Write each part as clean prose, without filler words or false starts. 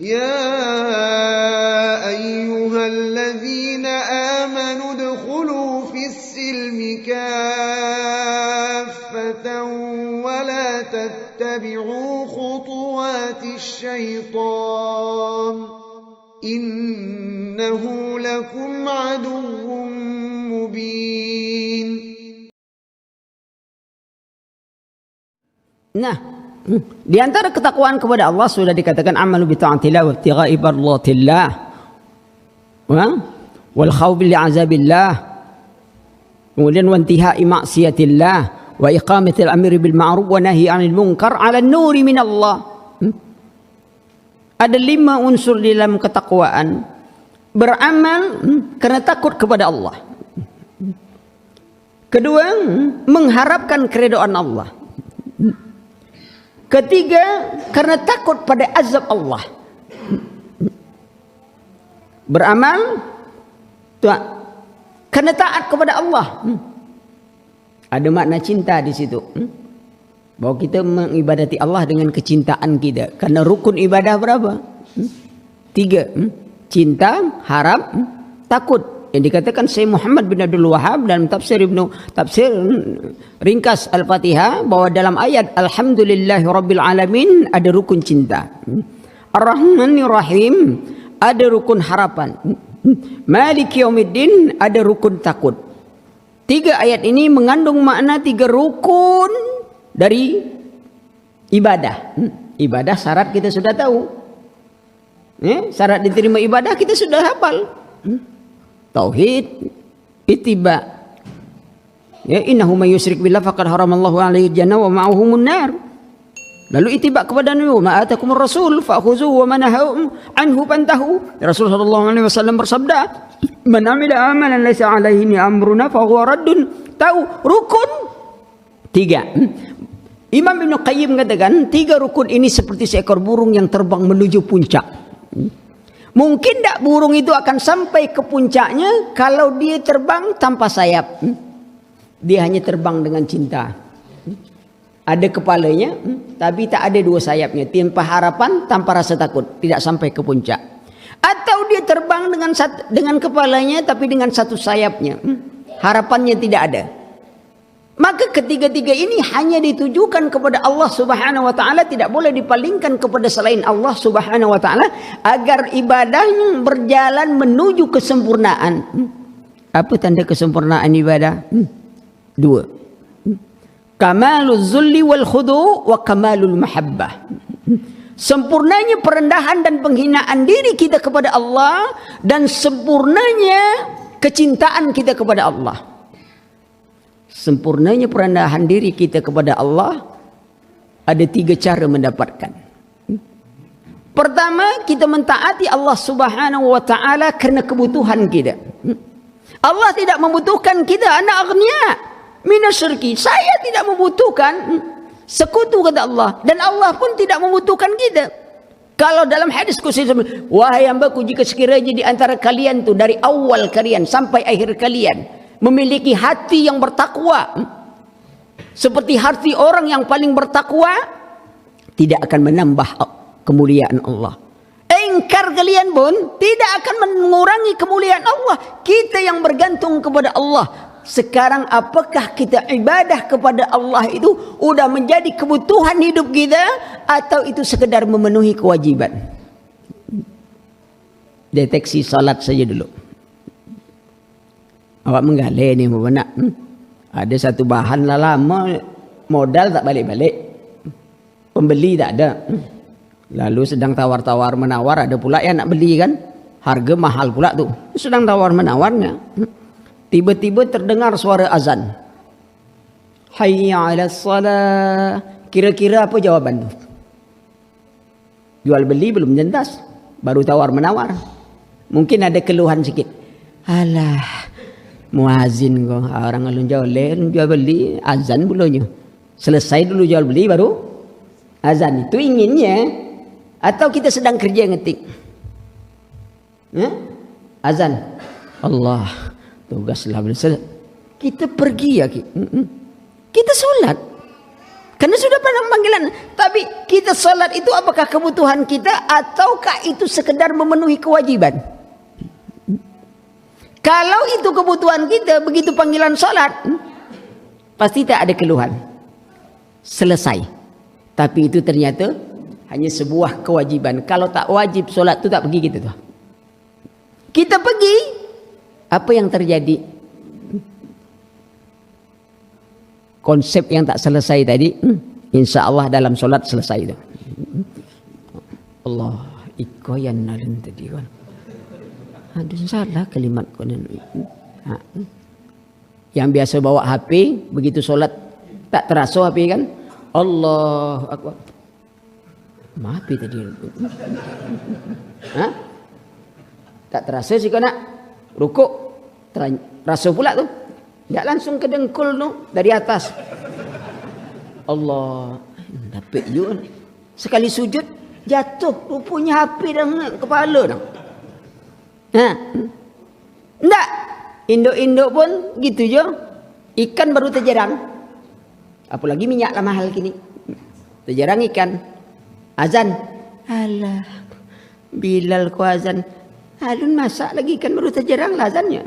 يا أيها الذين آمنوا ادخلوا في السلم كافة ولا تتبعوا خطوات الشيطان إنه لكم عدو مبين. Nah, di antara ketakwaan kepada Allah sudah dikatakan amalu bi ta'atillah wa ibtigha'i mardatillah wal khawfi li'azabillah, kemudian wa intihai maksiatillah wa iqamatil amri bil ma'ruf wa nahyi 'anil munkar 'ala nuri min Allah. Ada 5 unsur di dalam ketakwaan. Beramal karena takut kepada Allah. Kedua, mengharapkan keridhaan Allah. Ketiga, karena takut pada azab Allah. Beramal karena taat kepada Allah. Ada makna cinta di situ. Bahwa kita mengibadati Allah dengan kecintaan kita. Karena rukun ibadah berapa? 3. Cinta, harap, takut. Yang dikatakan Syekh Muhammad bin Abdul Wahab dalam tafsir ringkas Al-Fatihah, bahwa dalam ayat Alhamdulillahi Rabbil Alamin ada rukun cinta. Ar-Rahmanir Rahim ada rukun harapan. Maliki Yaumiddin ada rukun takut. 3 ayat ini mengandung makna 3 rukun dari ibadah. Ibadah syarat kita sudah tahu. Syarat diterima ibadah kita sudah hafal. Tauhid, ittiba. Ya, innahu may yusyrik billah faqad haramallahu alaihi jannah wa ma'ahumun nar. Lalu ittiba kepada Nabi, ma atakumur rasul fa'khuzuhu wa ma nahakum anhu fantahu. Rasul sallallahu alaihi wasallam bersabda, man amila amalan laisa alaihi amruna fa huwa raddun. Tahu rukun 3. Imam Ibnu Qayyim mengatakan 3 rukun ini seperti seekor burung yang terbang menuju puncak. Mungkin tak burung itu akan sampai ke puncaknya kalau dia terbang tanpa sayap. Dia hanya terbang dengan cinta. Ada kepalanya, tapi tak ada 2 sayapnya. Tanpa harapan, tanpa rasa takut, tidak sampai ke puncak. Atau dia terbang dengan kepalanya, tapi dengan 1 sayapnya. Harapannya tidak ada. Maka ketiga-tiga ini hanya ditujukan kepada Allah Subhanahu wa taala, tidak boleh dipalingkan kepada selain Allah Subhanahu wa taala agar ibadahnya berjalan menuju kesempurnaan. Apa tanda kesempurnaan ibadah? 2. Kamalul zulli wal khudu' wa kamalul mahabbah. Sempurnanya perendahan dan penghinaan diri kita kepada Allah, dan sempurnanya kecintaan kita kepada Allah. Sempurnanya perendahan diri kita kepada Allah ada 3 cara mendapatkan. Pertama, kita mentaati Allah Subhanahu wa taala karena kebutuhan kita. Allah tidak membutuhkan kita, ana aghnia minasyirki. Saya tidak membutuhkan sekutu kata Allah, dan Allah pun tidak membutuhkan kita. Kalau dalam hadis qudsi, wahai hambaku, jika sekiranya di antara kalian tuh dari awal kalian sampai akhir kalian memiliki hati yang bertakwa seperti hati orang yang paling bertakwa, tidak akan menambah kemuliaan Allah. Engkar kalian pun tidak akan mengurangi kemuliaan Allah. Kita yang bergantung kepada Allah. Sekarang apakah kita ibadah kepada Allah itu udah menjadi kebutuhan hidup kita, atau itu sekedar memenuhi kewajiban? Deteksi salat saja dulu. Awak menggali ni nak. Ada satu bahan lah lama, modal tak balik-balik, pembeli tak ada. Lalu sedang tawar-tawar menawar, ada pula yang nak beli kan, harga mahal pula tu. Sedang tawar menawarnya, tiba-tiba terdengar suara azan. Hayya 'alas salah. Kira-kira apa jawaban tu? Jual beli belum jentas, baru tawar menawar. Mungkin ada keluhan sikit. Alah, muazin kau, orang alun jual beli azan dulunya. Selesai dulu jual beli baru azan. Itu inginnya. Atau kita sedang kerja ngetik, azan, Allah, tugaslah kita pergi ya, kita solat. Karena sudah panggilan. Tapi kita salat itu apakah kebutuhan kita ataukah itu sekedar memenuhi kewajiban? Kalau itu kebutuhan kita, begitu panggilan salat, pasti tak ada keluhan. Selesai. Tapi itu ternyata hanya sebuah kewajiban. Kalau tak wajib salat tu tak pergi kita tu. Kita pergi, apa yang terjadi? Konsep yang tak selesai tadi, insya Allah dalam solat selesai itu. Allah, iko yang nalin tadi kan. Aduh, salah kalimat konon. Yang biasa bawa HP, begitu solat tak terasa HP kan? Allah Akbar. Maaf tadi. Tak terasa sih kau nak rukuk, terasa pula tu. Tak langsung ke dengkul tu dari atas. Allah, dapat juga. Sekali sujud jatuh rupanya HP dalam kepala dah. Enggak. Induk-induk pun gitu je. Ikan baru terjerang. Apalagi minyak lah mahal kini. Terjerang ikan. Azan. Alah. Bilal ku azan. Alun masak lagi ikan baru terjerang lah azannya.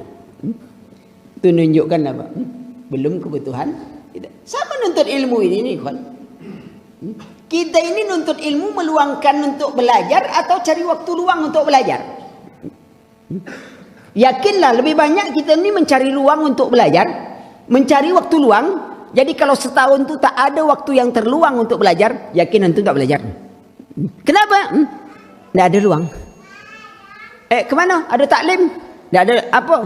Itu menunjukkan apa? Belum kebutuhan. Tidak. Sama nuntut ilmu ini kan. Kita ini nuntut ilmu meluangkan untuk belajar atau cari waktu luang untuk belajar? Yakinlah lebih banyak kita ini mencari luang untuk belajar, mencari waktu luang. Jadi kalau setahun itu tak ada waktu yang terluang untuk belajar, yakin antum tak belajar. Kenapa? Tidak ada luang. Kemana? Ada taklim? Tidak ada apa?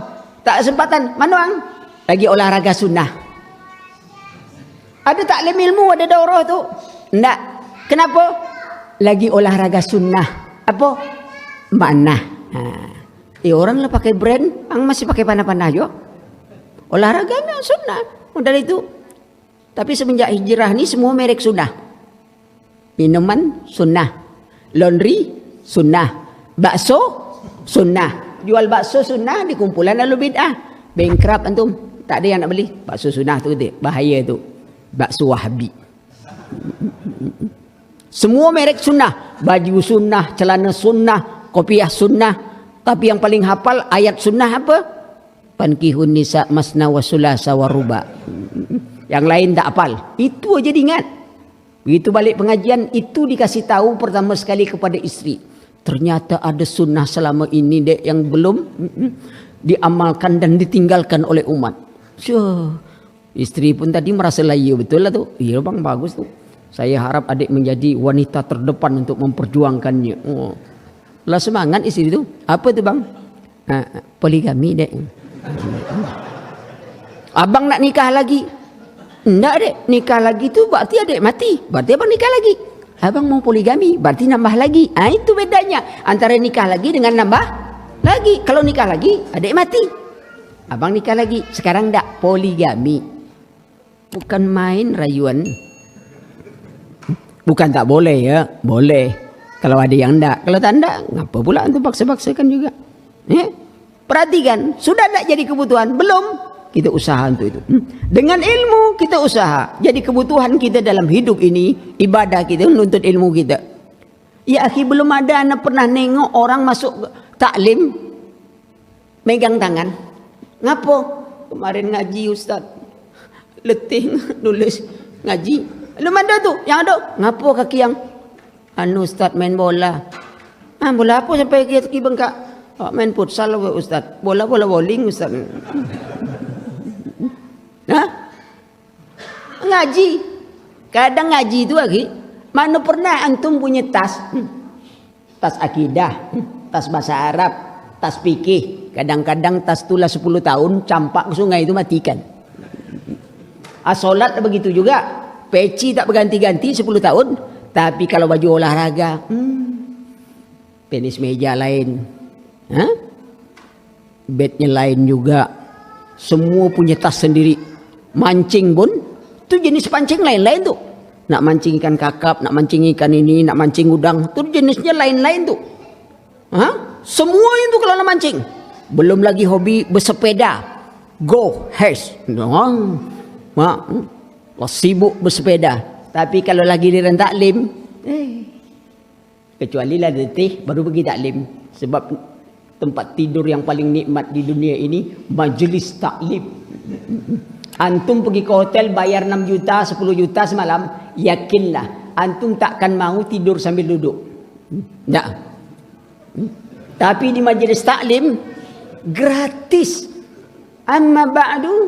Tak kesempatan. Mana bang? Lagi olahraga sunnah. Ada taklim ilmu, ada daurah tu. Tidak. Kenapa? Lagi olahraga sunnah. Apa? Mana? Orang lah pakai brand, ang masih pakai panah-panah jo. Olahraganya sunnah. Dari itu. Tapi semenjak hijrah ni semua merek sunnah. Minuman sunnah. Laundry sunnah. Bakso sunnah. Jual bakso sunnah di kumpulan lalu bid'ah. Bankrupt antum. Tak ada yang nak beli. Bakso sunnah tu dia. Bahaya tu. Bakso Wahabi. Semua merek sunnah. Baju sunnah, celana sunnah, kopiah sunnah. Tapi yang paling hafal ayat sunnah apa? Pankihun nisa masna wa sulasa wa ruba. Yang lain tak hafal. Itu aja diingat. Begitu balik pengajian, itu dikasih tahu pertama sekali kepada istri. Ternyata ada sunnah selama ini dek yang belum diamalkan dan ditinggalkan oleh umat. Istri pun tadi merasa layu betul lah tu. Iya bang, bagus tu. Saya harap adik menjadi wanita terdepan untuk memperjuangkannya. Oh. Lah semangat istri itu. Apa tu bang? Poligami dek. Abang nak nikah lagi? Enggak dek. Nikah lagi tu berarti adik mati. Berarti abang nikah lagi. Abang mau poligami berarti nambah lagi. Itu bedanya antara nikah lagi dengan nambah lagi. Kalau nikah lagi adik mati. Abang nikah lagi. Sekarang enggak, poligami. Bukan main rayuan. Bukan tak boleh ya. Boleh. Kalau ada yang enggak, kalau tak enggak, ngapa pula antum paksa-paksakan juga? Perhatikan, sudah enggak jadi kebutuhan? Belum, kita usaha untuk itu. Dengan ilmu kita usaha. Jadi kebutuhan kita dalam hidup ini, ibadah kita, menuntut ilmu kita. Ya akhi, belum ada anak pernah nengok orang masuk taklim, megang tangan. Ngapa? Kemarin ngaji Ustaz, letih nulis ngaji. Belum ada tu, yang ada. Ngapa kaki yang Ustaz main bola. Bola apa sampai kaki bengkak? Main futsal Ustaz. Bola bowling Ustaz. Ngaji. Kadang ngaji itu lagi. Mana pernah antum punya tas? Tas akidah, tas bahasa Arab, tas fikih. Kadang-kadang tas tulah 10 tahun campak ke sungai itu matikan. Solat begitu juga. Peci tak berganti-ganti 10 tahun. Tapi kalau baju olahraga, tenis meja lain, bednya lain juga. Semua punya tas sendiri. Mancing pun, itu jenis pancing lain-lain tuh. Nak mancing ikan kakap, nak mancing ikan ini, nak mancing udang, itu jenisnya lain-lain tuh. Semua itu kalau nak mancing. Belum lagi hobi bersepeda. Go, hash. Sibuk bersepeda. Tapi kalau lagi di taklim, kecuali lah letih baru pergi taklim. Sebab tempat tidur yang paling nikmat di dunia ini majlis taklim. Antum pergi ke hotel bayar 6 juta, 10 juta semalam, yakinlah antum takkan mau tidur sambil duduk. Tak. Tapi di majlis taklim gratis. Amma ba'du,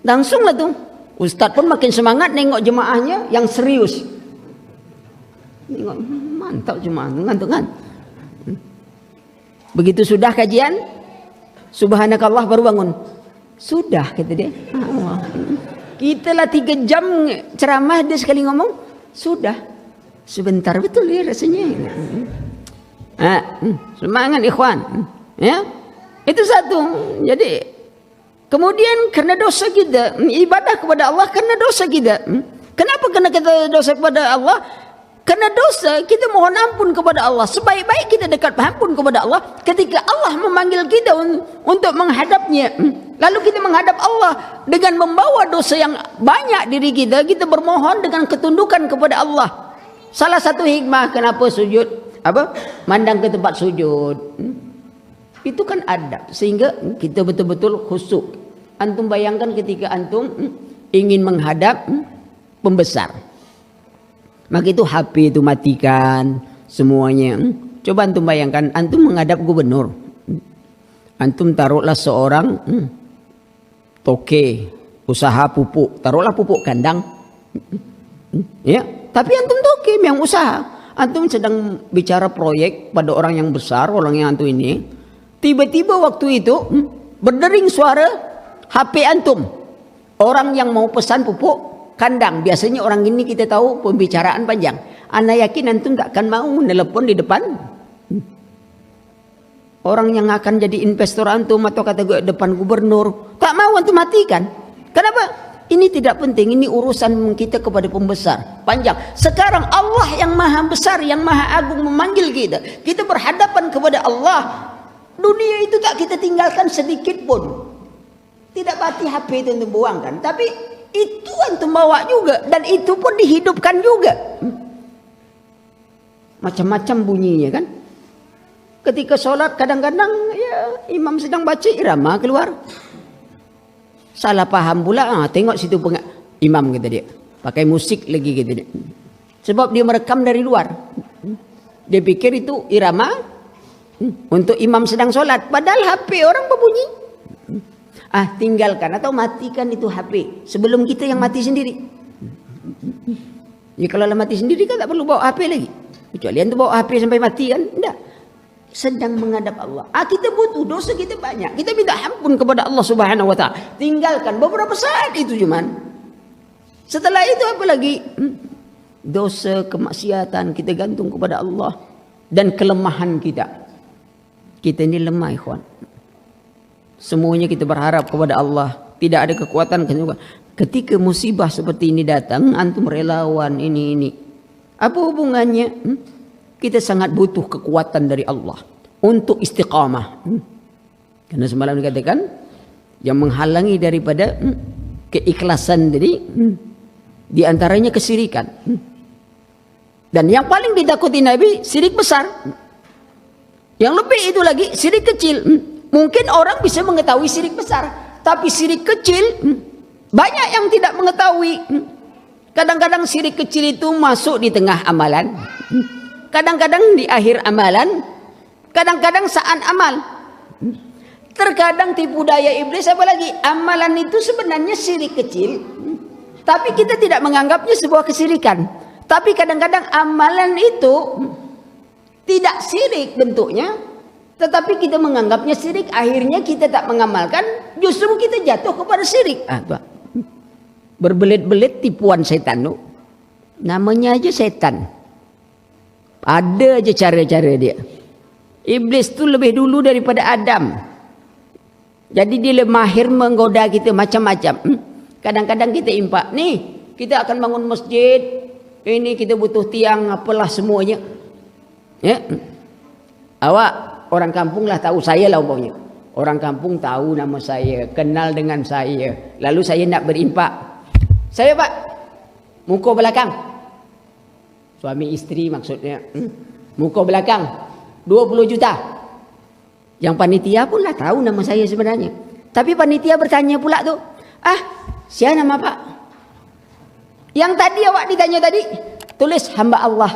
langsung lah tu. Ustaz pun makin semangat nengok jemaahnya yang serius. Nengok, mantap jemaah, ngantuk kan? Begitu sudah kajian, subhanakallah baru bangun. Sudah kata dia. Kita lah 3 jam ceramah dia sekali ngomong. Sudah. Sebentar betul ya rasanya. Semangat ikhwan. Ya. Itu satu. Jadi kemudian karena dosa kita, ibadah kepada Allah karena dosa kita. Kenapa kena kita dosa kepada Allah? Karena dosa kita mohon ampun kepada Allah. Sebaik-baik kita dekat ampun kepada Allah ketika Allah memanggil kita untuk menghadapnya. Lalu kita menghadap Allah dengan membawa dosa yang banyak diri kita. Kita bermohon dengan ketundukan kepada Allah. Salah satu hikmah kenapa sujud, mandang ke tempat sujud. Itu kan adab sehingga kita betul-betul khusyuk. Antum bayangkan ketika antum ingin menghadap pembesar. Maka itu HP itu matikan semuanya. Coba antum bayangkan antum menghadap gubernur. Antum taruhlah seorang toke usaha pupuk, taruhlah pupuk kandang. Ya, tapi antum toke yang usaha. Antum sedang bicara proyek pada orang yang besar, orang yang antum ini. Tiba-tiba waktu itu berdering suara HP antum. Orang yang mau pesan pupuk kandang. Biasanya orang ini kita tahu pembicaraan panjang. Ana yakin antum tak akan mau nelpon di depan orang yang akan jadi investor antum atau kata depan gubernur. Tak mau antum matikan. Kenapa? Ini tidak penting. Ini urusan kita kepada pembesar. Panjang. Sekarang Allah yang maha besar, yang maha agung memanggil kita. Kita berhadapan kepada Allah. Dunia itu tak kita tinggalkan sedikit pun. Tidak pati HP itu untuk buangkan. Tapi itu antum bawa juga. Dan itu pun dihidupkan juga. Macam-macam bunyinya kan. Ketika sholat kadang-kadang ya imam sedang baca irama keluar. Salah paham pula. Tengok situ imam kata dia. Pakai musik lagi kata dia. Sebab dia merekam dari luar. Dia pikir itu irama untuk imam sedang sholat. Padahal HP orang berbunyi. Tinggalkan atau matikan itu HP. Sebelum kita yang mati sendiri. Ya kalau mati sendiri kan tak perlu bawa HP lagi. Kecuali antum bawa HP sampai mati kan. Tidak. Sedang menghadap Allah. Kita butuh, dosa kita banyak. Kita minta ampun kepada Allah Subhanahu wa ta'ala. Tinggalkan beberapa saat itu cuman. Setelah itu apa lagi? Dosa, kemaksiatan kita gantung kepada Allah. Dan kelemahan kita. Kita ini lemah ikhwan. Semuanya kita berharap kepada Allah. Tidak ada kekuatan. Ketika musibah seperti ini datang, antum relawan ini. Apa hubungannya? Kita sangat butuh kekuatan dari Allah untuk istiqamah. Karena semalam dikatakan yang menghalangi daripada keikhlasan diri di antaranya kesyirikan. Dan yang paling ditakuti Nabi syirik besar. Yang lebih itu lagi syirik kecil. Mungkin orang bisa mengetahui syirik besar, tapi syirik kecil banyak yang tidak mengetahui. Kadang-kadang syirik kecil itu masuk di tengah amalan. Kadang-kadang di akhir amalan, kadang-kadang saat amal. Terkadang tipu daya iblis apa lagi? Amalan itu sebenarnya syirik kecil, tapi kita tidak menganggapnya sebuah kesyirikan. Tapi kadang-kadang amalan itu tidak syirik bentuknya, tetapi kita menganggapnya syirik. Akhirnya kita tak mengamalkan, justru kita jatuh kepada syirik. Berbelit-belit tipuan setan. Namanya aja setan. Ada aja cara-cara dia. Iblis tu lebih dulu daripada Adam. Jadi dia mahir menggoda kita macam-macam. Kadang-kadang kita impak. Nih, kita akan bangun masjid. Ini kita butuh tiang apalah semuanya. Ya. Awak orang kampung lah tahu saya lah umpamanya. Orang kampung tahu nama saya, kenal dengan saya. Lalu saya nak berimpak. Saya Pak, muka belakang. Suami istri maksudnya. Muka belakang 20 juta. Yang panitia pun lah tahu nama saya sebenarnya. Tapi panitia bertanya pula tuh, siapa nama Pak? Yang tadi awak ditanya tadi, tulis hamba Allah.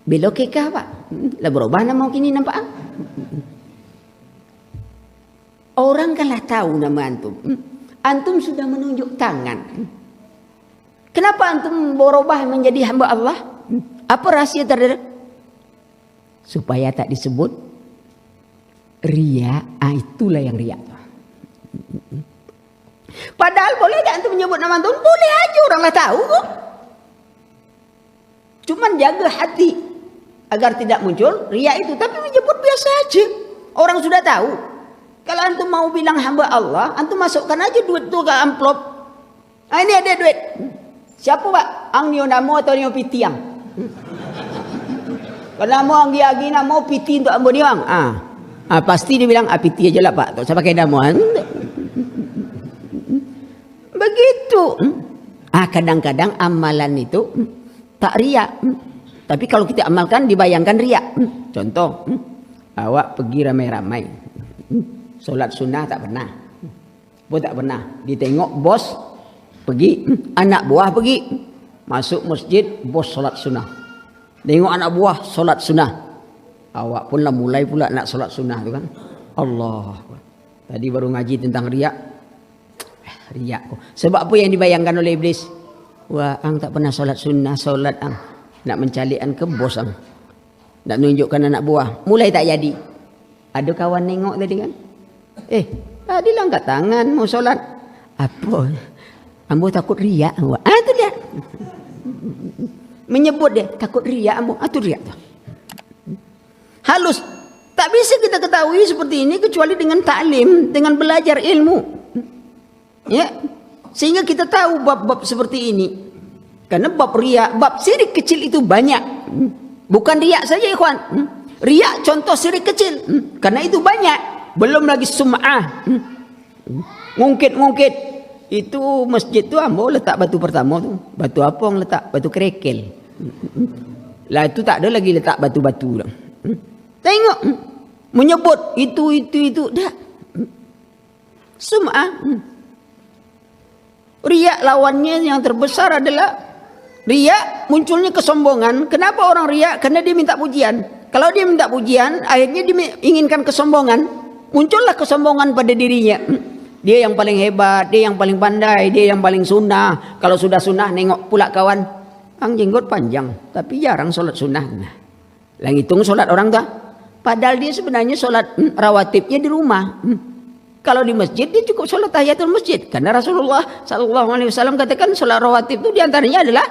Belok ke kah Pak? Lah berubah nama kini nampak. Orang kan lah tahu nama antum. Antum sudah menunjuk tangan. Kenapa antum berubah menjadi hamba Allah? Apa rahasia terdalam? Supaya tak disebut riya. Itulah yang riya. Padahal boleh tak antum menyebut nama antum? Boleh aja, orang lah tahu kok. Cuman jaga hati agar tidak muncul riya itu. Tapi menyebut biasa aja. Orang sudah tahu. Kalau antum mau bilang hamba Allah, antum masukkan aja duit itu ke amplop. Ini ada duit. Siapa Pak? Ang nio namo atau nio pitiang? Kalau namo ang giagi namo piti untuk ambo niang. Pasti dia bilang piti aja lah Pak. Tak usah pakai namo. Begitu. Kadang-kadang amalan itu tak riya. Tapi kalau kita amalkan dibayangkan riya. Contoh, awak pergi ramai-ramai. Solat sunnah tak pernah. Tak pernah. Ditengok bos pergi, anak buah pergi. Masuk masjid, bos solat sunnah. Tengok anak buah solat sunnah. Awak pun lah mulai pula nak solat sunnah tu kan. Allah. Tadi baru ngaji tentang riya. Riya. Sebab apa yang dibayangkan oleh iblis? Wah, ang tak pernah solat sunnah, solat ang. Nak mencalikan ke bos ang. Nak tunjukkan anak buah. Mulai tak jadi. Ada kawan nengok tadi kan. Tadi lah angkat tangan mau solat. Apa? Ambo takut riak. Itu dia. Menyebut dia takut riak ambo. Itu riak tu. Halus. Tak bisa kita ketahui seperti ini kecuali dengan taklim, dengan belajar ilmu. Ya. Sehingga kita tahu bab-bab seperti ini. Karena bab riak, bab syirik kecil itu banyak. Bukan riak saja ikhwan. Riak contoh syirik kecil. Karena itu banyak. Belum lagi sum'ah. Ngungkit-ngungkit. Itu masjid tu ambo letak batu pertama tu. Batu apa yang letak? Batu kerekel. Lah itu tak ada lagi letak batu-batu dah. Tengok. Menyebut itu. Dah. Sum'ah. Riak lawannya yang terbesar adalah riak munculnya kesombongan. Kenapa orang riak? Karena dia minta pujian. Kalau dia minta pujian, akhirnya dia inginkan kesombongan. Muncullah kesombongan pada dirinya. Dia yang paling hebat, dia yang paling pandai, dia yang paling sunnah. Kalau sudah sunnah, nengok pula kawan. Ang jenggot panjang, tapi jarang solat sunnah. Lah hitung solat orang tak. Padahal dia sebenarnya solat rawatibnya di rumah. Kalau di masjid dia cukup solat tahiyatul masjid. Karena Rasulullah SAW katakan solat rawatib itu diantaranya adalah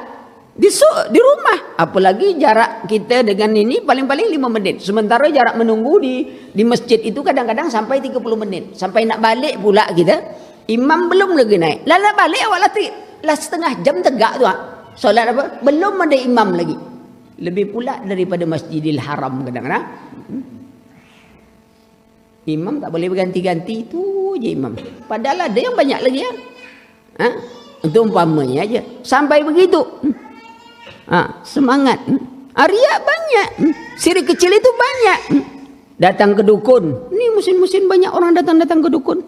di rumah. Apalagi jarak kita dengan ini paling-paling 5 menit. Sementara jarak menunggu di masjid itu kadang-kadang sampai 30 menit. Sampai nak balik pula kita, imam belum lagi naik. Lah nak balik awak lah setengah jam tegak tu. Solat apa? Belum ada imam lagi. Lebih pula daripada Masjidil Haram kadang-kadang. Imam tak boleh berganti-ganti, itu je imam. Padahal ada yang banyak lagi ya. Untuk umpamanya aja. Sampai begitu. Semangat. Riak banyak. Syirik kecil itu banyak. Datang ke dukun. Ini musim-musim banyak orang datang ke dukun.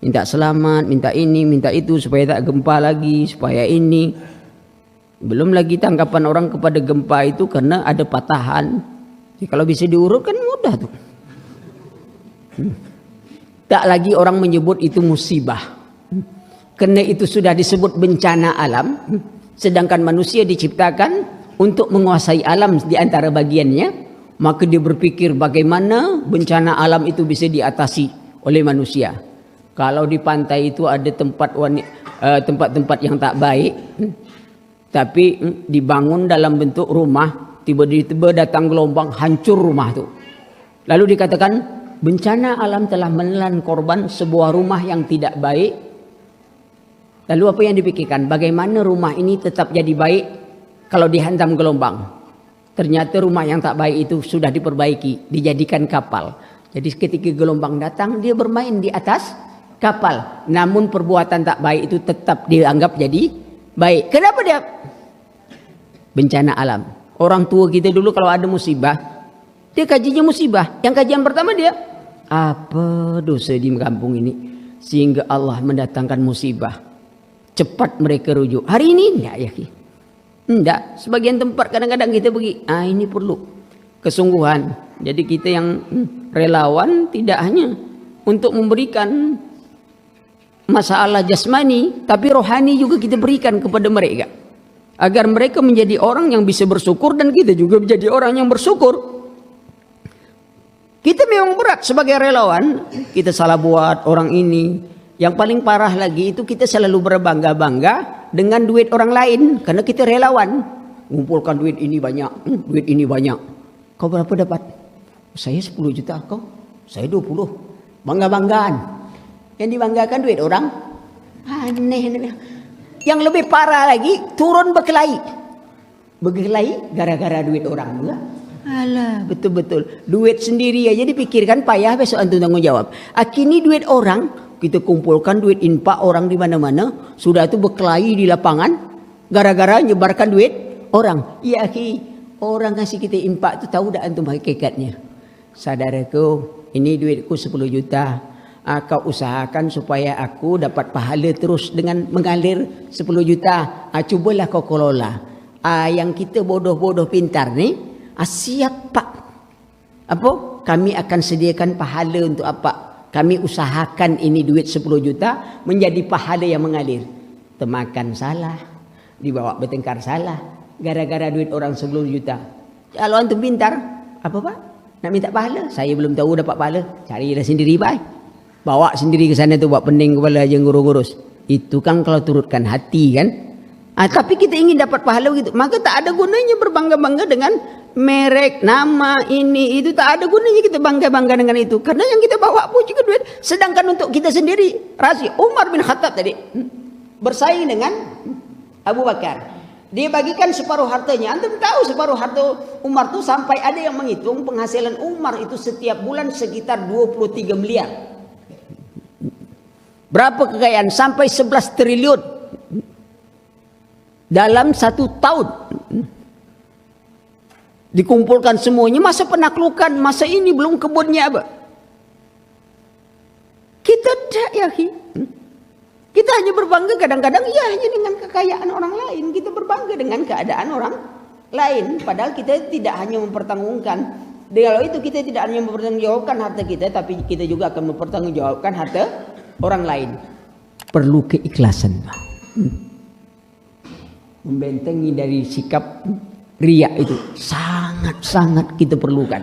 Minta selamat, minta ini, minta itu supaya tak gempa lagi, supaya ini. Belum lagi tanggapan orang kepada gempa itu karena ada patahan. Jadi kalau bisa diurut kan mudah tuh. Tak lagi orang menyebut itu musibah. Karena itu sudah disebut bencana alam. Sedangkan manusia diciptakan untuk menguasai alam di antara bagiannya. Maka dia berpikir bagaimana bencana alam itu bisa diatasi oleh manusia. Kalau di pantai itu ada tempat-tempat yang tak baik. Tapi dibangun dalam bentuk rumah. Tiba-tiba datang gelombang hancur rumah itu. Lalu dikatakan bencana alam telah menelan korban sebuah rumah yang tidak baik. Lalu apa yang dipikirkan? Bagaimana rumah ini tetap jadi baik kalau dihantam gelombang? Ternyata rumah yang tak baik itu sudah diperbaiki, dijadikan kapal. Jadi ketika gelombang datang, dia bermain di atas kapal. Namun perbuatan tak baik itu tetap dianggap jadi baik. Kenapa dia? Bencana alam. Orang tua kita dulu kalau ada musibah, dia kajinya musibah. Yang kajian pertama dia, apa dosa di kampung ini sehingga Allah mendatangkan musibah. Cepat mereka rujuk. Hari ini enggak ya. Enggak. Sebagian tempat kadang-kadang kita pergi. Ini perlu kesungguhan. Jadi kita yang relawan tidak hanya untuk memberikan masalah jasmani, tapi rohani juga kita berikan kepada mereka. Agar mereka menjadi orang yang bisa bersyukur dan kita juga menjadi orang yang bersyukur. Kita memang berat sebagai relawan. Kita salah buat orang ini. Yang paling parah lagi itu kita selalu berbangga-bangga dengan duit orang lain. Karena kita relawan. Ngumpulkan duit ini banyak. Duit ini banyak. Kau berapa dapat? Saya 10 juta. Kau? Saya 20. Bangga-banggaan. Yang dibanggakan duit orang. Aneh. Yang lebih parah lagi, turun berkelahi. Berkelahi gara-gara duit orang. Alah, betul-betul. Duit sendiri aja dipikirkan payah, besok antum tanggung jawab. Kini duit orang, kita kumpulkan duit infak orang di mana-mana. Sudah itu berkelahi di lapangan. Gara-gara nyebarkan duit orang. Ya akhi, orang ngasih kita infak itu tahu dah antum hakikatnya. Saudaraku, ini duitku 10 juta. Kau usahakan supaya aku dapat pahala terus dengan mengalir 10 juta. Cubalah kau kelola. Yang kita bodoh-bodoh pintar ni, siap pak. Apa? Kami akan sediakan pahala untuk apa? Kami usahakan ini duit 10 juta menjadi pahala yang mengalir. Temakan salah, dibawa bertengkar salah, gara-gara duit orang 10 juta. Kalau antum pintar, apa pak? Nak minta pahala? Saya belum tahu dapat pahala. Carilah sendiri pak. Bawa sendiri ke sana tu buat pening kepala aja ngurus-ngurus. Itu kan kalau turutkan hati kan. Tapi kita ingin dapat pahala gitu. Maka tak ada gunanya berbangga-bangga dengan merek, nama, ini, itu. Tak ada gunanya kita bangga-bangga dengan itu. Karena yang kita bawa pun juga duit. Sedangkan untuk kita sendiri. Razi Umar bin Khattab tadi bersaing dengan Abu Bakar. Dia bagikan separuh hartanya. Antum tahu separuh harta Umar tu sampai ada yang menghitung penghasilan Umar itu setiap bulan sekitar 23 miliar. Berapa kekayaan? Sampai 11 triliun dalam 1 tahun. Dikumpulkan semuanya. Masa penaklukan, masa ini belum kebunnya apa? Kita tidak ya. Kita hanya berbangga kadang-kadang ya hanya dengan kekayaan orang lain. Kita berbangga dengan keadaan orang lain. Padahal kita tidak hanya mempertanggungkan. Kalau itu kita tidak hanya mempertanggungjawabkan harta kita, tapi kita juga akan mempertanggungjawabkan harta orang lain. Perlu keikhlasan. Membentengi dari sikap riya itu sangat-sangat kita perlukan.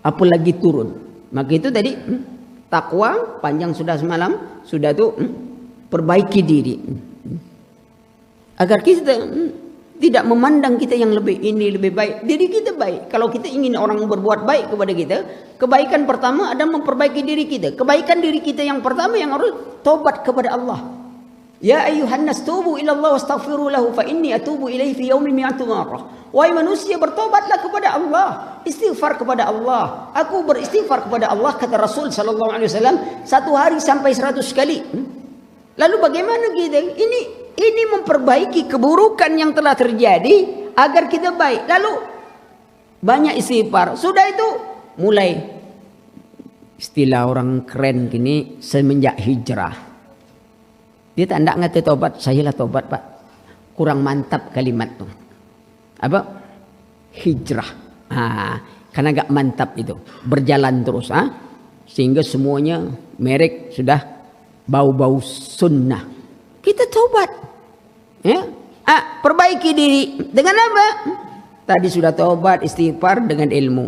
Apalagi turun. Maka itu tadi takwa panjang sudah semalam, sudah tu perbaiki diri. Agar kita tidak memandang kita yang lebih ini lebih baik. Diri kita baik. Kalau kita ingin orang berbuat baik kepada kita, kebaikan pertama adalah memperbaiki diri kita. Kebaikan diri kita yang pertama yang harus tobat kepada Allah. Ya ayuhan nas tubu ila Allah wastaghfiru lahu fa inni atubu ilaihi fi yaumin mi'atu marrah. Wahai manusia, bertobatlah kepada Allah, istighfar kepada Allah. Aku beristighfar kepada Allah, kata Rasul sallallahu alaihi wasallam, 1 hari sampai 100 kali. Lalu bagaimana kita? Ini memperbaiki keburukan yang telah terjadi agar kita baik. Lalu banyak istighfar. Sudah itu mulai istilah orang keren kini semenjak hijrah. Dia tak nak ngata tobat, sayalah tobat pak. Kurang mantap kalimat tu. Apa? Hijrah. Karena agak mantap itu. Berjalan terus. Sehingga semuanya merek sudah bau-bau sunnah. Kita tobat. Ya? Perbaiki diri. Dengan apa? Tadi sudah tobat, istighfar dengan ilmu.